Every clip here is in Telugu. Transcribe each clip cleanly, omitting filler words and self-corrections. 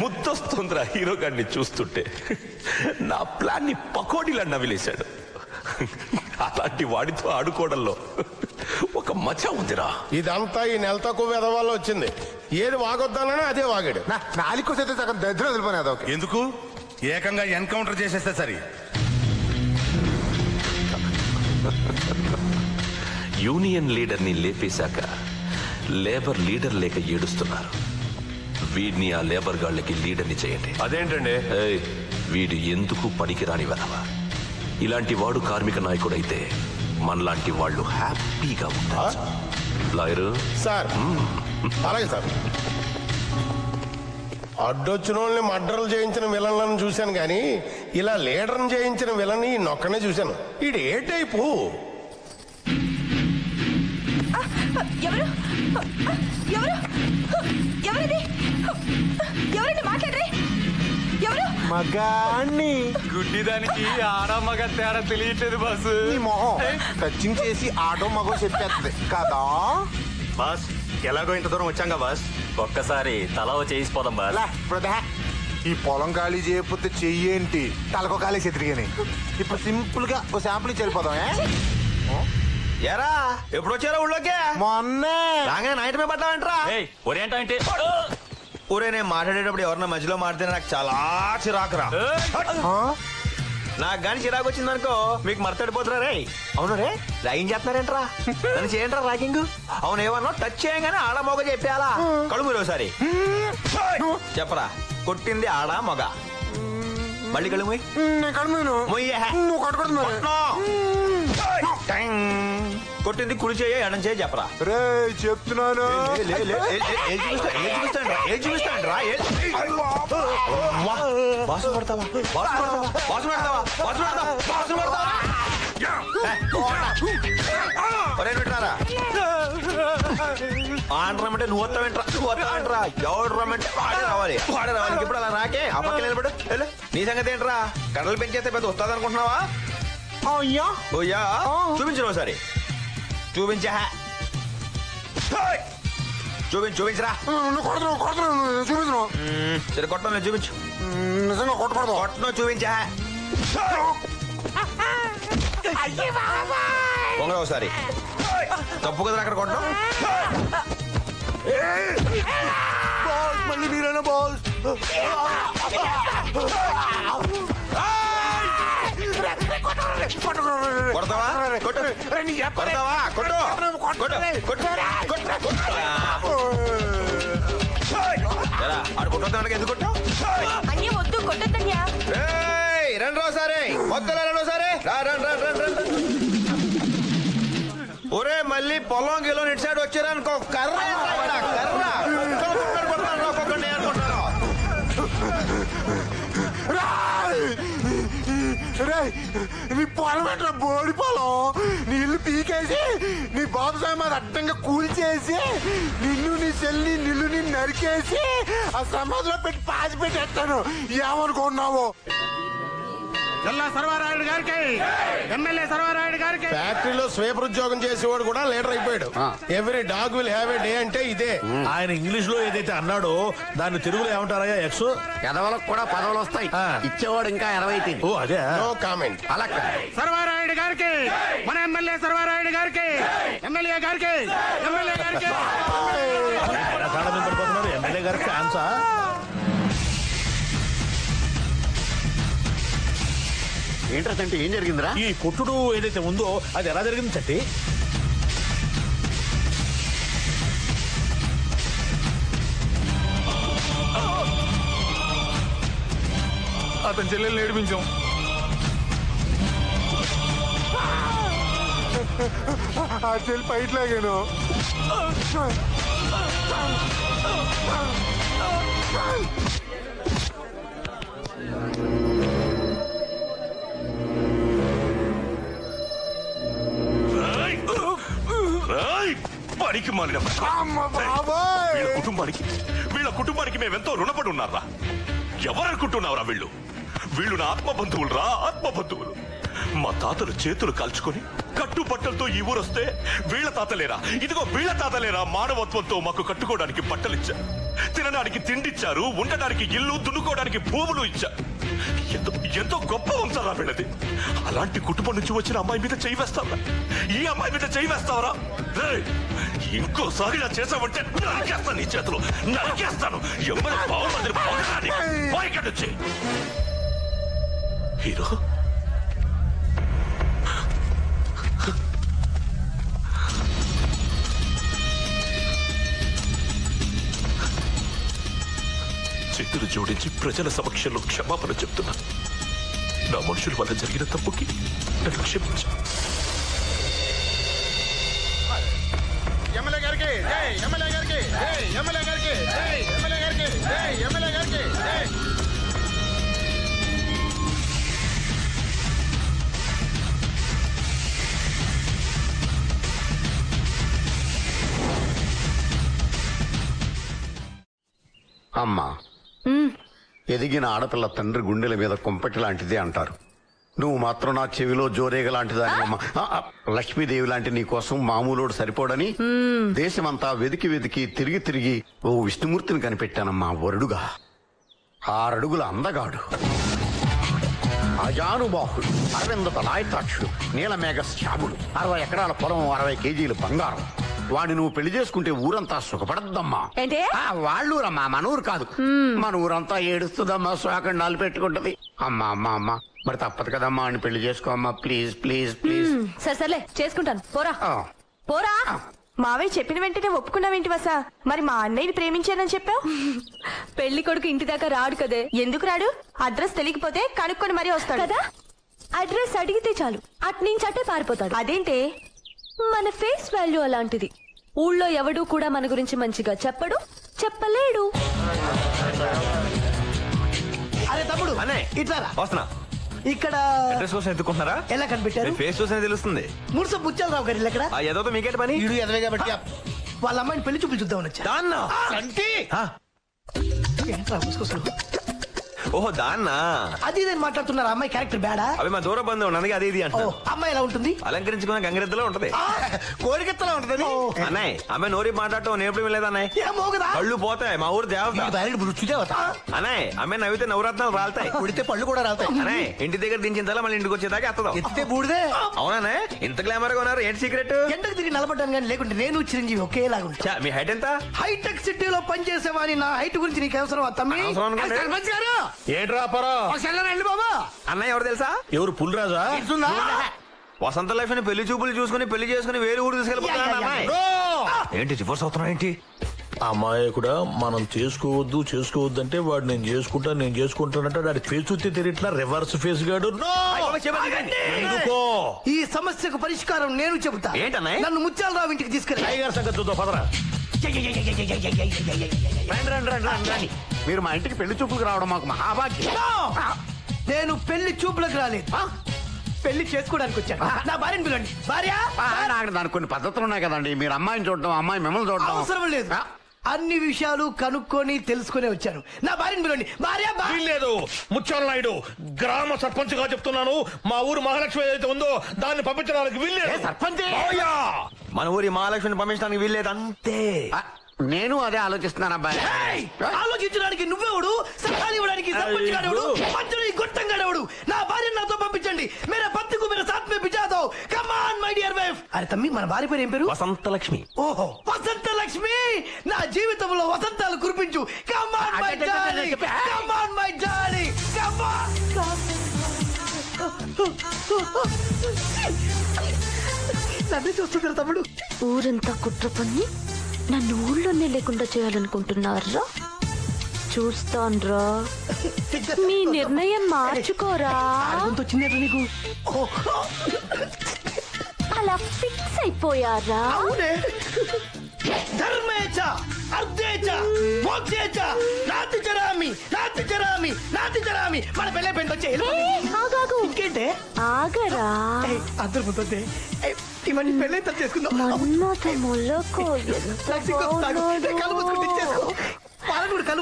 ముద్దొస్తుందిరా హీరో గారిని చూస్తుంటే. నా ప్లాన్ ని పకోడీలా నవిలేశాడు. అలాంటి వాడితో ఆడుకోవడంలో ఒక మజా ఉందిరా. ఇదంతా ఈ నెల తక్కువ వెదవాల్లో వచ్చింది. ఏది వాగొద్దానని అదే వాగాడు. నాలుగుసైతే సగం దరిద్రం వదిలిపోయినా అదొక ఎందుకు ఏకంగా ఎన్కౌంటర్ చేసేస్తే సరి. యూనియన్ లీడర్ ని లేపేశాక లేబర్ లీడర్ లేక ఏడుస్తున్నారు. వీడిని ఆ లేబర్ గాళ్ళకి లీడర్ని చేయండి. అదేంటండి? వీడు ఎందుకు పనికిరాని వెధవా. ఇలాంటి వాడు కార్మిక నాయకుడైతే మనలాంటి వాళ్ళు హ్యాపీగా ఉంటారు. లాయరు సార్ అలాగే సార్. అడ్డొచ్చిన వాళ్ళని మర్డర్లు చేయించిన విలన్లను చూశాను కానీ ఇలా లీడర్ని చేయించిన విలన్ నొక్కనే చూశాను. ఇది ఏ టైపు? ఎవరు ఎవరు ఎవరిది ఎవరండి మాట్లాడరే? ఎవరు? మగాన్ని గుడ్డిదానికి ఆడ మగ తేడా తెలియట్లేదు బాసు. నీ మొహం టచింగ్ చేసి ఆటో మగో చెప్పేస్తుంది కదా. బాస్ ఎలాగో ఇంత దూరం వచ్చాంగా బాస్, ఒక్కసారి తల చేసిపోదాం బాస్. ఈ పొలం ఖాళీ చేయకపోతే చెయ్యేంటి తలకో ఖాళీ చెతిరిగాని. ఇప్పుడు సింపుల్ గా ఓ శాంపుల్ చెల్లిపోదాం. ఎరా ఎప్పుడు వచ్చారా ఊళ్ళోకి? మొన్నే రాగానే నైట్ మీద పడ్డావంటరా. ఒరేంటే ఊరే నేను మాట్లాడేటప్పుడు ఎవరన్నా మధ్యలో మాడితే నాకు చాలా చిరాకురా. నాకు గాని చిరాకు వచ్చిందనుకో మీకు మర్తడిపోతురా రే. అవును రే ర్యాగింగ్ చేస్తున్నారేంట్రా? నన్ను చేయండిరా ర్యాగింగ్. అవును ఏమన్నా టచ్ చేయగానే ఆడ మొగ చెప్పాలా? కడుగు మీరు ఒకసారి చెప్పరా. కొట్టింది ఆడ మొగ. మళ్ళీ కడుగు కొట్టింది కుడి చేయ ఎడం చేయ చెప్పరా. రే చెప్తున్నాను బాసు పడతావా బాసు పడతావా బాసు పడతావా బాసు పడతావా ఆడరమ్మంటే నువ్వు వస్తావేంట్రా? నువ్వు వస్తావేంట్రా? ఎవడు రమ్మంటే వాడే రావాలి. వాడే రావాలి. ఇప్పుడు అలా నాకే ఆ పక్క నిలబడు. నీ సంగతి ఏంట్రా? కడలు పెంచేస్తే పెద్ద వస్తుంది అనుకుంటున్నావా? ఓయ్యా చూపించు ఒకసారి. చూపించా చూపించరా. చూపించు సరే కొట్టం లేదు చూపించు. నిజంగా కొట్టకూడదు. కొట్టను చూపించా. పొంగ ఒకసారి తప్పు కదా అక్కడ కొట్టడం. మళ్ళీ మీరైనా బాల్ కొడతావా కొట్టు కొడతావా కొట్టు ఆడు కొట్టొద్దానికి ఎందుకు కొట్టావు? అన్నీ వద్దు కొట్టద్దన్యా. రండి రాసారే మొత్తం రండి సరే. ఒరే మళ్ళీ పొలం గిలో ఇటు సైడ్ వచ్చారనుకో కర్ర ఒక్కొక్కటి అనుకుంటారు. నీ పొలం ఏంట్రా? బోడి పొలం. నీళ్లు పీకేసి నీ బాబు సమాధి అడ్డంగా కూల్చేసి నిన్ను నీ చెల్లి నిన్ను నరికేసి ఆ సమాధిలో పెట్టి పాసి పెట్టేస్తాను. ఏమనుకున్నావు? సర్వారాయుడు గారికి, ఎమ్మెల్యే సర్వారాయుడు గారికి. ఫ్యాక్టరీలో స్వీపర్ ఉద్యోగం చేసేవాడు కూడా లీడర్ అయిపోయాడు. Every dog will have a day అంటే ఇదే. ఆయన ఇంగ్లీష్ లో ఏదైతే అన్నాడో దాన్ని తెలుగులో ఏమంటారా? ఎక్స్ ఎదవలకు కూడా పదవులు వస్తాయి. ఇచ్చేవాడు ఇంకా 20. ఓ అదే. No comment. అలా సర్వారాయుడు గారికి, మన ఎమ్మెల్యే సర్వారాయుడు గారికి, ఎమ్మెల్యే గారికి, ఎమ్మెల్యే గారికి. ఎమ్మెల్యే గారికి ఫ్యాన్సా? ఏంట్రా తంటే ఏం జరిగిందిరా? ఈ కొట్టుడు ఏదైతే ఉందో అది ఎలా జరిగింది చట్టి? అతని చెల్లెలు నేర్పించాం. ఆ చెల్లి పైట్ లాగాను. పనికి మాలిన వీళ్ళ కుటుంబానికి మేమెంతో రుణపడి ఉన్నారా? ఎవరనుకుంటున్నావురా? వీళ్ళు నా ఆత్మబంధువులు రా, ఆత్మబంధువులు. మా తాతలు చేతులు కాల్చుకొని కట్టుబట్టలతో ఈ ఊరొస్తే వీళ్ళ తాతలేరా, ఇదిగో వీళ్ళ తాతలేరా మానవత్వంతో మాకు కట్టుకోవడానికి బట్టలిచ్చా. తినడానికి తిండిచ్చారు, ఉండడానికి ఇల్లు, దున్నుకోవడానికి భూములు ఇచ్చారు. ఎంతో గొప్ప వంశరా వీళ్ళది. అలాంటి కుటుంబం నుంచి వచ్చిన అమ్మాయి మీద చేయి వేస్తావరా? ఈ అమ్మాయి మీద చేయి వేస్తావరా? ఇంకోసారి ఇలా చేసావంటే నరికేస్తాను, నీ చేతులు నరికేస్తాను. ఎవరి బాగుంది ఇక్కడ నుంచి. హీరో చేతులు జోడించి ప్రజల సమక్షంలో క్షమాపణ చెప్తున్నా. నా మనుషుల వల్ల జరిగిన తప్పుకి నన్ను క్షమించు. ఎమ్మెల్యే గారికి జై, ఎమ్మెల్యే గారికి జై, ఎమ్మెల్యే గారికి జై, ఎమ్మెల్యే గారికి జై, ఎమ్మెల్యే గారికి జై. అమ్మా, ఎదిగిన ఆడపిల్ల తండ్రి గుండెల మీద కుంపటి లాంటిదే అంటారు. నువ్వు మాత్రం నా చెవిలో జోరేగ లాంటిదానివమ్మా. లక్ష్మీదేవి లాంటి నీ కోసం మామూలోడు సరిపోడని దేశమంతా వెతికి వెతికి తిరిగి తిరిగి ఓ విష్ణుమూర్తిని కనిపెట్టానమ్మా. వరుడుగా 6 అడుగుల అందగాడు, అజానుబాహుడు, అరవింద తలాయతాక్షుడు, నీలమేఘ శ్యాముడు, 60 ఎకరాల పొలం, 60 కేజీలు బంగారం. వాడిని నువ్వు పెళ్లి చేసుకుంటే ఊరంతా సుఖపడద్దమ్మా. వాళ్ళూరమ్మా, మన ఊరు కాదు. మన ఊరంతా ఏడుస్తుందమ్మా, శోకండాలు పెట్టుకుంటది. అమ్మా అమ్మా అమ్మా, మరి తప్పదు కదమ్మా అని పెళ్లి చేసుకో అమ్మా. Please please please. సరే చేసుకుంటాను. పోరా పోరా. మావయ్య చెప్పిన వెంటనే ఒప్పుకున్నావేంటి వసా? మరి మా అన్నయ్యని ప్రేమించానని చెప్పావు. పెళ్లి కొడుకు ఇంటి దాకా రాడు కదే. ఎందుకు రాడు? అడ్రస్ తెలియకపోతే కనుక్కొని మరీ వస్తాడు కదా. అడ్రస్ అడిగితే చాలు అట్నుంచి అట్టే పారిపోతాడు. అదేంటే మన ఫేస్ వాల్యూ అలాంటిది. ఊళ్ళో ఎవడూ కూడా మన గురించి మంచిగా చెప్పలేడు. అరే తమ్ముడు, ఇట్లా వస్తున్నా. ఇక్కడ అడ్రస్ కోసం ఎత్తుకుంటున్నారా? ఎలా కనిపెట్టారు? ఫేస్ చూసిన తెలుస్తుంది. మురుస బుచ్చాలరావు గారు ఎక్కడ? ఏదో మీకేట పని? వీడు ఎదవే కాబట్టి వాళ్ళ అమ్మాయిని పెళ్లి చూపులు చూద్దామని వచ్చా. ఓహో దాన్నా. అది నేను మాట్లాడుతున్నారు. అమ్మాయి క్యారెక్టర్ బేడా? అవి మా దూర బంధం ఉన్నది. అది ఇది అంటే అమ్మాయి ఎలా ఉంటుంది? అలంకరించుకున్న గంగరెద్దులో ఉంటది, కోరికెత్తలా ఉంటది. అన్నయ్య అమ్మాయి నోరి మాట్లాడటం నేర్పడం లేదు అన్నయ్య. కళ్ళు పోతాయి. మా ఊరు దేవత అన్నయ్య. అమ్మాయి నవ్వితే నవరత్నాలు రాలుతాయి, కొడితే పళ్ళు కూడా రాలుతాయి. అన్నయ్య ఇంటి దగ్గర దించిన తల మళ్ళీ ఇంటికి వచ్చేదాకా ఎత్తదాం. ఎత్తితే బూడిదే. అవునా? ఇంత గ్లామర్ గా ఉన్నారు, ఏంటి సీక్రెట్? ఎండకు తిరిగి నిలబడ్డాను కానీ లేకుంటే నేను చిరంజీవి ఒకేలాగా ఉంటా. మీ హైట్ ఎంత? హైటెక్ సిటీలో పనిచేసేవాని నా హైట్ గురించి నీకు అవసరం తమ్మి? ఏంట్రా బాబా. అన్నయ్య ఎవరు తెలుసా? ఎవరు? పుల్రాజా? వసంత లక్ష్మిని పెళ్లి చూపులు చూసుకుని పెళ్లి చేసుకుని వేరే ఊరు తీసుకెళ్ళిపోతున్నా అమ్మాయి. ఏంటి రివర్స్ అవుతున్నా ఏంటి? అమ్మాయి కూడా మనం చేసుకోవద్దు అంటే వాడు నేను చేసుకుంటానంటే వాడి ఫేస్ చూస్తే తెలియట్లా. రివర్స్ ఫేస్ గాడు. ఈ సమస్యకు పరిష్కారం నేను చెబుతా. ఏంటన్నయ్య? నన్ను ముత్యాలరావు ఇంటికి తీసుకెళ్ళి టైగర్ సంగతి చూద్దాం పదరా. మీరు మా ఇంటికి పెళ్లి చూపులకు రావడం మాకు మహాభాగ్యం. నేను పెళ్లి చూపులకు రాలేదు, పెళ్లి చేసుకోవడానికి వచ్చాను. నా భార్యను పిలండి. భార్య దానికి కొన్ని పద్ధతులు ఉన్నాయి కదండి. మీరు అమ్మాయిని చూడడం, అమ్మాయి మిమ్మల్ని చూడడం అవసరం లేదు. అన్ని విషయాలు కనుక్కొని తెలుసుకునే వచ్చాను. నా భార్యను పిలండి. భార్య లేదు. ముత్యాల నాయుడు గ్రామ సర్పంచ్ గా చెప్తున్నాను. మా ఊరు మహాలక్ష్మి ఏదైతే ఉందో దాన్ని పంపించడానికి వీల్లేదు. సర్పంచ్ మన ఊరి మహాలక్ష్మిని పంపించడానికి వీల్లేదు అంతే. నేను అదే ఆలోచిస్తున్నాను అబ్బాయి. ఆలోచించడానికి నువ్వెవడు? సలహాలు ఇవ్వడానికి సర్పంచ్ గాడెవడు? మంత్రులు గొట్టంగాడెవడు? నా భార్యను నాతో పంపించండి. మేరా పత్తికు మేరా సాత్ మే బిజా దో. Come on my dear wife. అరే తమ్మి, మన భార్య పేరు ఏం పేరు? వసంత లక్ష్మి. ఓహో, వసంత లక్ష్మి. నా జీవితంలో వసంతాలు కురిపించు. Come on my darling, come on my darling, come on. నన్ను చూస్తున్నారు తమ్ముడు. ఊరంతా కుట్ర పన్ని నన్ను ఊళ్ళోనే లేకుండా చేయాలనుకుంటున్నారా? చూస్తాన్రా. మీ నిర్ణయం మార్చుకోరా. నీకు అలా ఫిక్స్ అయిపోయారా? ధర్మేచ అర్ధేచ మోక్షేచ నాతి చరామి. మన పెళ్ళే పెంట్ వచ్చే. ఆగాగు. ఇంకేంటే ఆగరా. అందరు ముందే ఇవన్నీ పెళ్ళే తను చేసుకుందాం. మన్మథ మొలకు కలు మూసుకుంటే చేసుకో. పాలను కూడా కలు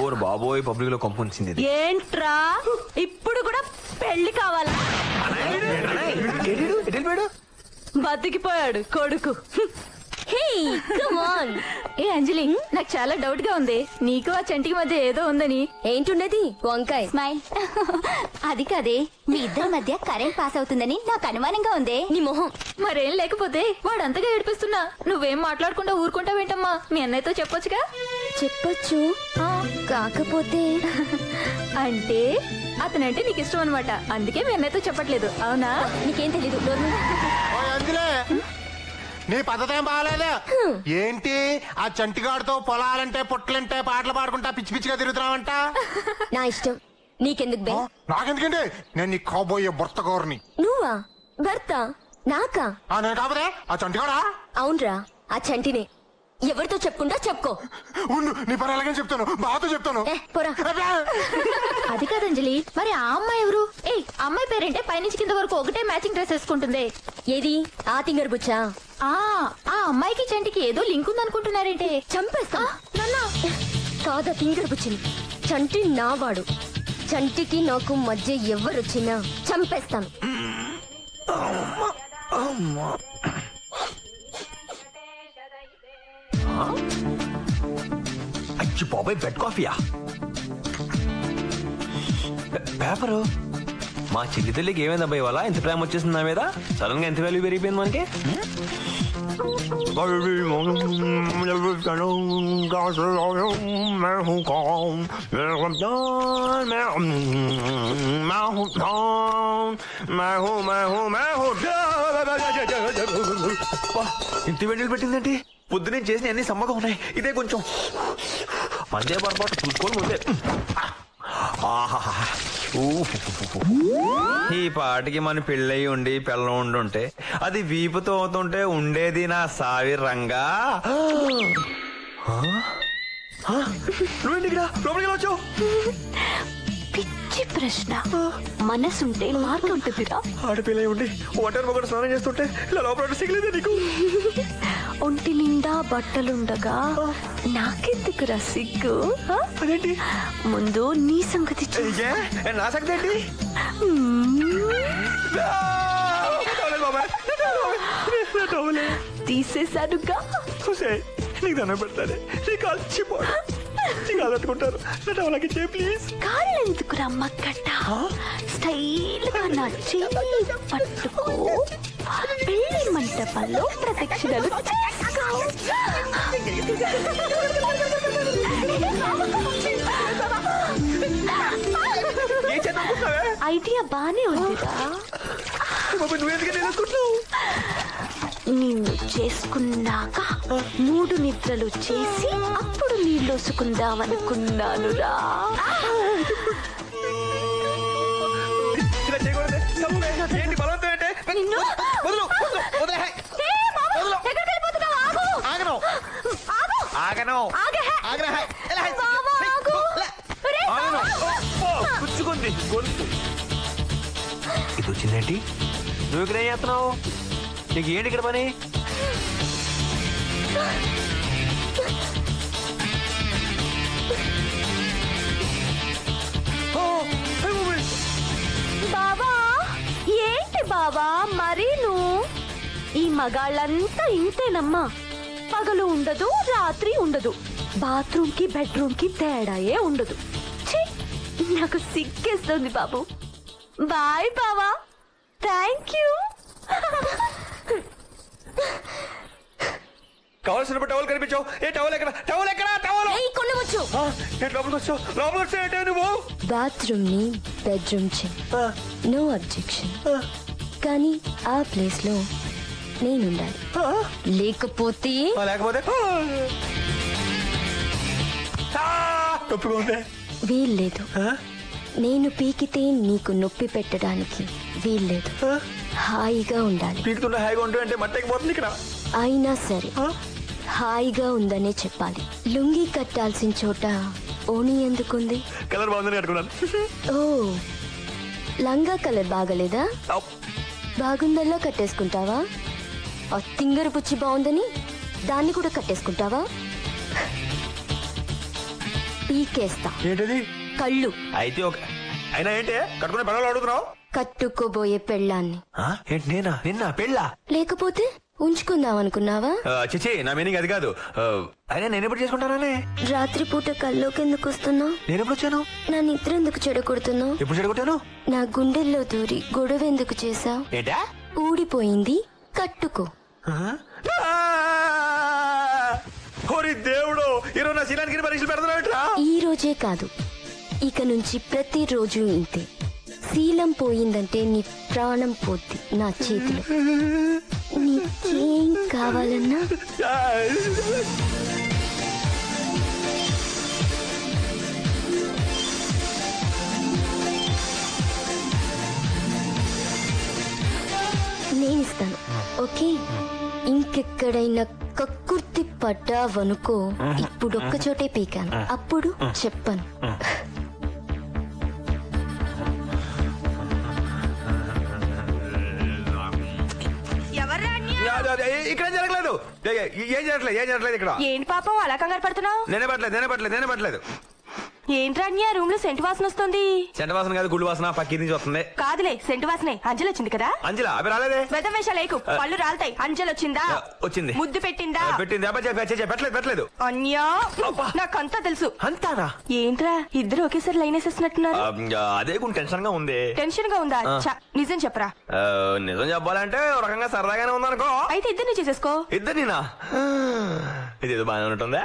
ఓరు బాబోయ్, పబ్లిక్ లో కంపించింది. ఏంట్రా ఇప్పుడు కూడా పెళ్లి కావాలా? బతికిపోయాడు కొడుకు. ఏ అంజలి, నాకు చాలా డౌట్ గా ఉంది. నీకు ఆ చంటికి మధ్య ఏదో ఉందని. ఏంటున్నది? వంకాయ స్మైల్. అది కాదే, మీ ఇద్దరి మధ్య కరెంట్ పాస్ అవుతుందని నాకు అనుమానంగా ఉంది. నీ మొహం. మరేం లేకపోతే వాడంతగా ఏడిపిస్తున్నా నువ్వేం మాట్లాడకుండా ఊరుకుంటావేంటమ్మా? మీ అన్నయ్యతో చెప్పొచ్చుగా. చెప్పొచ్చు, కాకపోతే అంటే అతనంటే నీకు ఇష్టం అనమాట. అందుకే మీ అన్నయ్యతో చెప్పట్లేదు. అవునా? నీకేం తెలీదు. అందులే నీ పద్ధతి ఏం బాగాలేదు. ఏంటి ఆ చంటిగాడితో పొలాలంటే పుట్లంటే పాటలు పాడుకుంటా పిచ్చి పిచ్చిగా తిరుగుతున్నావంట? నా ఇష్టం, నీకెందుకు బే? నాకెందుకండి, నేను నీ కాబోయే భర్త గౌరిని. నువ్వా భర్త? నాకా? నేను కాకపోతే ఆ చంటిగాడా? అవునరా, ఆ చంటినే. ఎవరితో చెప్పుకుంటా చెప్పుకో. ఉండు, నీ పని ఎలాగని చెప్తాను, బాతో చెప్తాను. పోరా. అది కాదంజలి, మరి ఆ అమ్మాయి ఎవరు? ఏ అమ్మాయి పేరేంటే పైనుంచి కింద వరకు ఒకటే మ్యాచింగ్ డ్రెస్ వేసుకుంటుంది. ఏది? ఆ తింగర్ బుచ్చా? ఆ అమ్మాయికి చంటికి ఏదో లింక్ ఉందనుకుంటున్నారేంటే? చంపేస్తా. కాదా తింగర్ బుచ్చిని? చంటి నావాడు. చంటికి నాకు మధ్య ఎవరొచ్చినా చంపేస్తాను. అచ్చి బాబాయ్, బెడ్ కాఫీయా? పేపరు. మా చెల్లి తల్లికి ఏమైందబ్బా ఇవాళ? ఇంత ప్రేమ వచ్చేసింది నా మీద. సడన్ గా ఎంత వాల్యూ పెరిగిపోయింది మనకి. ఇంటి వెంటలు పెట్టిందేంటి? పొద్దునే చేసిన అన్ని సమ్మగా ఉన్నాయి. ఇదే కొంచెం మందే పొరపాటు చూసుకోని ముందే. ఈ పాటికి మన పెళ్ళయి ఉండి పిల్లం ఉండుంటే, అది వీపుతో అవుతుంటే ఉండేది నా సావి రంగా. నువ్వేంటి లోపలికి వచ్చావు? పిచ్చి ప్రశ్న. మనసుంటే మార్గం ఉంటుందిరా. ఆడపిల్ల ఉండి ఒంటరి మొగడు స్నానం చేస్తుంటే ఇలా లోపల సిగలేదే నీకు? ఒంటి నిండా బట్టలుండగా నాకెందుకురా సిగ్గు? అదేంటి? ముందు నీ సంగతి నా సంగతి ఏంటి? తీసేశానుగా. నీకు దండం పెడతానే, నీ కాలు కాదట్టుకుంటారు. ప్లీజ్. కాళ్ళు ఎందుకు రమ్మక్కట? స్టైల్ గా నా చెయ్యి పట్టుకో. పెళ్లి మంటపంలో ప్రదక్షిణలు చేసుకో. ఐడియా బానే ఉందిరా. నిన్ను చేసుకున్నాక 3 నిద్రలు చేసి అప్పుడు నీళ్ళొసుకుందామనుకున్నాను రా. ఇది వచ్చిందేంటి? నువ్వు ఇక్కడ ఏం చేస్తున్నావు? నీకు ఏంటి ఇక్కడ పని? బాబా ఏంటి బాబా మరి నువ్వు? ఈ మగాళ్ళంతా ఇంతేనమ్మా. పగలు ఉండదు, రాత్రి ఉండదు. బాత్రూమ్ కి బెడ్రూమ్ కి తేడాయే ఉండదు. నాకు సిగ్గేస్తుంది బాబు. బాయ్ బావా. Thank you. కావాల్సిన టవల్ కనిపించావు. ఏ టవల్ ఎక్కడ? టవల్ ఎక్కడ? టవల్ కొనవచ్చు. లోపలికి వచ్చావు. లోపలికి వచ్చావు నువ్వు. బాత్రూమ్ ని బెడ్రూమ్ నో అబ్జెక్షన్. కానీ ఆ ప్లేస్ లో నేనుండాలి. లేకపోతే వీల్లేదు. నేను పీకితే నీకు నొప్పి పెట్టడానికి వీల్లేదు. హాయిగా ఉండాలి. పీకుతుంటే హాయిగా ఉంటుంది అంటే మట్టెక్కిపోతుంది ఇక్కడ. అయినా సరే హాయిగా ఉందనే చెప్పాలి. లుంగి కట్టాల్సిన చోట ఓణి ఎందుకుంది? కలర్ బాగుందని కట్టుకున్నాను. ఓ, లంగా కలర్ బాగలేదా? బాగుందల్లా కట్టేసుకుంటావా? ఆ తింగరు పుచ్చి బాగుందని దాన్ని కూడా కట్టేసుకుంటావా? పీకేస్తా. ఏంటది? కళ్ళు. అయితే అయినా ఏంటి కట్టుకునే పనులు అడుగుతున్నావు? కట్టుకోబోయే పెళ్ళాన్ని. ఏంటి నేనా నిన్న పెళ్ళా? లేకపోతే ఉంచుకుందాం అనుకున్నావా? చిచి నా మీనింగ్ అది కాదు. అయినా నేను ఎప్పుడు చేసుకుంటానే? రాత్రిపూట కల్లోకి ఎందుకు వస్తున్నావు? నేను ఎప్పుడు వచ్చాను? నా నిద్ర ఎందుకు చెడగొడుతున్నావు? ఎప్పుడు చెడగొట్టాను? నా గుండెల్లో దూరి గొడవ ఎందుకు చేశావు? ఏంటా? ఊడిపోయింది కట్టుకో. దేవుడు ఈరోజు నా శీలానికి పరీక్షలు పెడతారా? ఈ రోజే కాదు, ఇక నుంచి ప్రతిరోజు ఇంతే. శీలం పోయిందంటే నీ ప్రాణం పోద్ది నా చేతిలో. నీకేం కావాలన్నా నేనిస్తాను. ఓకే, ఇంకెక్కడైనా కక్కుర్తి పడ్డావనుకో, ఇప్పుడొక్క చోటే పీకాను, అప్పుడు చెప్పను. ఇక్కడ జరగలేదు. ఏం జరగలేదు ఇక్కడ. ఏంటి పాపం అలా కంగారు పడుతున్నావు? నేనే పట్టలేదు. ఏంట్రా అన్య రూమ్ లో సెంటు వాసన వస్తుంది. సెంట వాసన కాదు, గుళ్ళు వాసన పక్కి నుంచి వస్తుంది. కాదులే, సెంటు వాసనే. అంజలి వచ్చింది కదా? అంజలి అవి రాలేదే. వెదవేషాలేకు, పళ్ళు రాలతాయి. అంజలి వచ్చిందా? వచ్చింది. ముద్దు పెట్టిందా? పెట్టలేదు. అన్యా నాకంతా తెలుసు. అంతానా? ఏంట్రా ఇద్దరు ఒకేసారి లైన్ వేసేస్తున్నట్టున్నారు? అదే కొంచెం టెన్షన్ గా ఉంది. టెన్షన్ గా ఉందా? నిజం చెప్పరా. నిజం చెప్పాలంటే ఒక రకంగా సరదాగానే ఉందనుకో. అయితే ఇద్దరిని చేసేసుకో. ఇద్దరినా? ఇదేదో బాగానే ఉంటుందా?